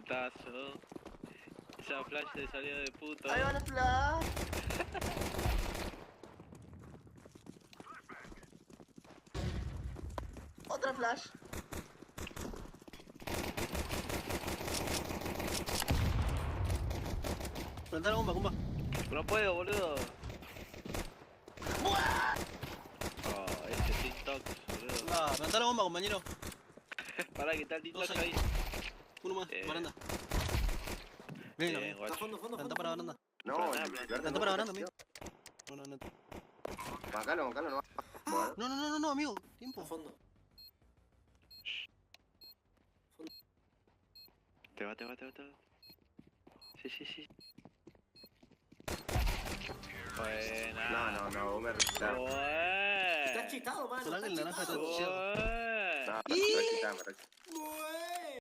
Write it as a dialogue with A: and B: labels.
A: putazo. Esa flash de salida de puto.
B: Ahí van a flash. Otra flash.
C: Planta la bomba, compa.
A: No puedo, boludo.
B: ¡Buah!
A: Oh, este TikTok, boludo.
C: Ah, planta la bomba, compañero.
A: Pará, que está el TikTok
C: Dos
A: ahí.
C: Uno más,
A: Eh.
C: baranda. Venga,
A: Bien,
C: venga.
D: Está fondo, fondo,
C: Planta
D: fondo.
C: para baranda.
E: No,
A: Plantá,
E: el
A: plantá.
E: verde
C: Planta
E: no
C: para
E: fue
C: baranda, amigo.
E: posición.
C: No.
E: Bancalo, no. Bueno,
C: No, amigo.
D: Está
C: Tiempo.
D: fondo.
A: Te va. Sí. Buena.
E: no, vos me requitás.
D: Está
A: Buena.
D: chitado, mano.
C: Solar
D: Está
C: del naranja
D: chitado.
C: está-
A: Buena.
E: No, me requitás.
D: Bueno.